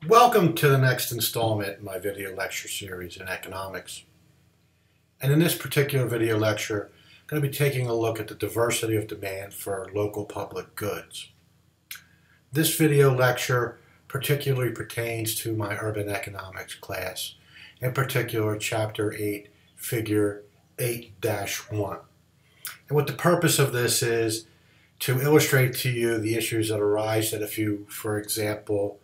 Welcome to the next installment in my video lecture series in economics. And in this particular video lecture, I'm going to be taking a look at the diversity of demand for local public goods. This video lecture particularly pertains to my urban economics class, in particular Chapter 8, Figure 8-1. And what the purpose of this is to illustrate to you the issues that arise that if you, for example,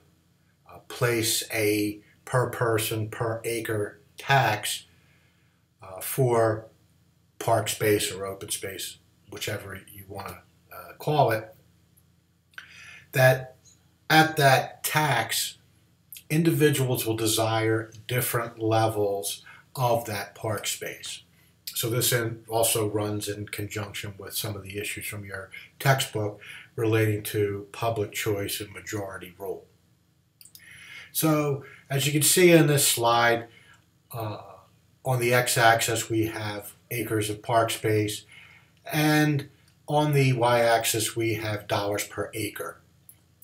place a per person per acre tax for park space or open space, whichever you want to call it, that at that tax, individuals will desire different levels of that park space. So this also runs in conjunction with some of the issues from your textbook relating to public choice and majority rule. So as you can see in this slide, on the x-axis we have acres of park space, and on the y-axis we have dollars per acre.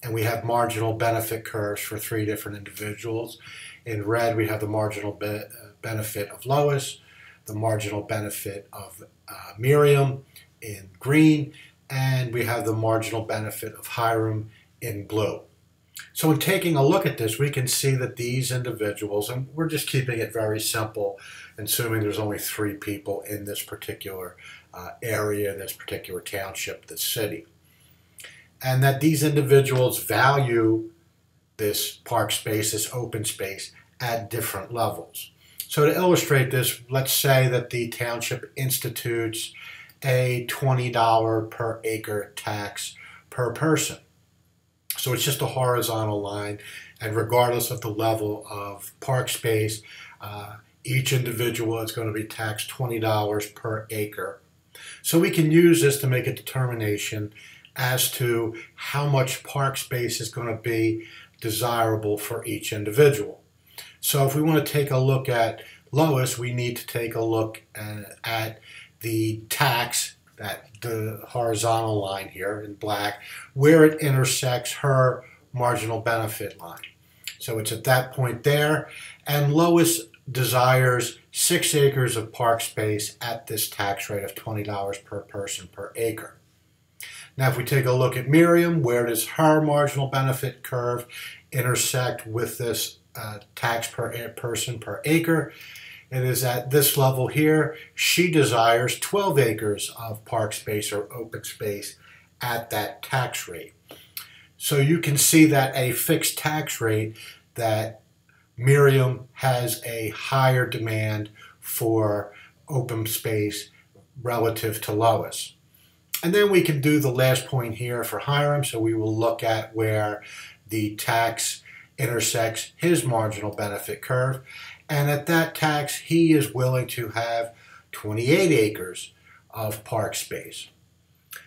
And we have marginal benefit curves for three different individuals. In red we have the marginal benefit of Lois, the marginal benefit of Miriam in green, and we have the marginal benefit of Hiram in blue. So in taking a look at this, we can see that these individuals, and we're just keeping it very simple, assuming there's only three people in this particular area, this particular township, this city, and that these individuals value this park space, this open space, at different levels. So to illustrate this, let's say that the township institutes a $20 per acre tax per person. So it's just a horizontal line, and regardless of the level of park space, each individual is going to be taxed $20 per acre. So we can use this to make a determination as to how much park space is going to be desirable for each individual. So if we want to take a look at Lois, we need to take a look at the tax, the horizontal line here in black, where it intersects her marginal benefit line. So it's at that point there, and Lois desires 6 acres of park space at this tax rate of $20 per person per acre. Now if we take a look at Miriam, where does her marginal benefit curve intersect with this tax per person per acre? It is at this level here. She desires 12 acres of park space or open space at that tax rate. So you can see that a fixed tax rate, that Miriam has a higher demand for open space relative to Lois. And then we can do the last point here for Hiram. So we will look at where the tax intersects his marginal benefit curve. And at that tax, he is willing to have 28 acres of park space.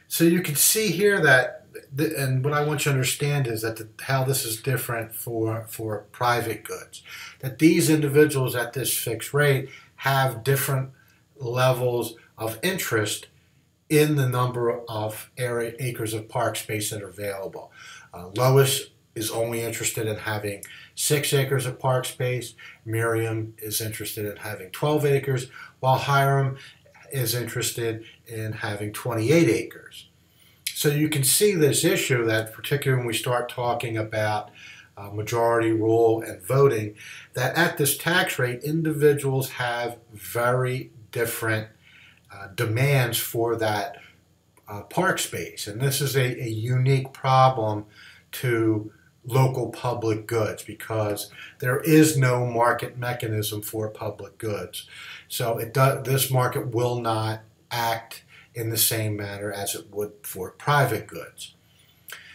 So you can see here that, and what I want you to understand is that how this is different for private goods. That these individuals at this fixed rate have different levels of interest in the number of acres of park space that are available. Lois is only interested in having 6 acres of park space. Miriam is interested in having 12 acres, while Hiram is interested in having 28 acres. So you can see this issue that, particularly when we start talking about majority rule and voting, that at this tax rate, individuals have very different demands for that park space. And this is a unique problem to local public goods, because there is no market mechanism for public goods. So this market will not act in the same manner as it would for private goods.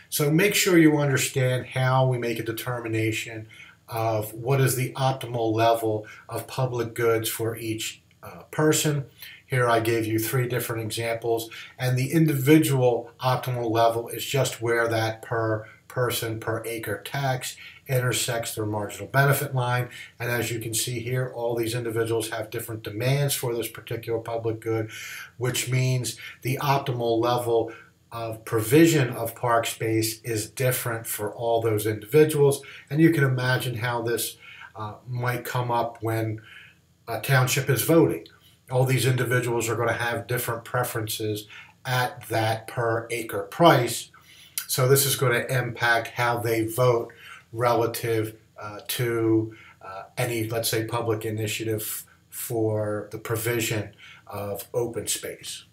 So make sure you understand how we make a determination of what is the optimal level of public goods for each person. Here I gave you 3 different examples, and the individual optimal level is just where that per person per acre tax intersects their marginal benefit line. And as you can see here, all these individuals have different demands for this particular public good, which means the optimal level of provision of park space is different for all those individuals. And you can imagine how this might come up when a township is voting. All these individuals are going to have different preferences at that per acre price. So this is going to impact how they vote relative to any, let's say, public initiative for the provision of open space.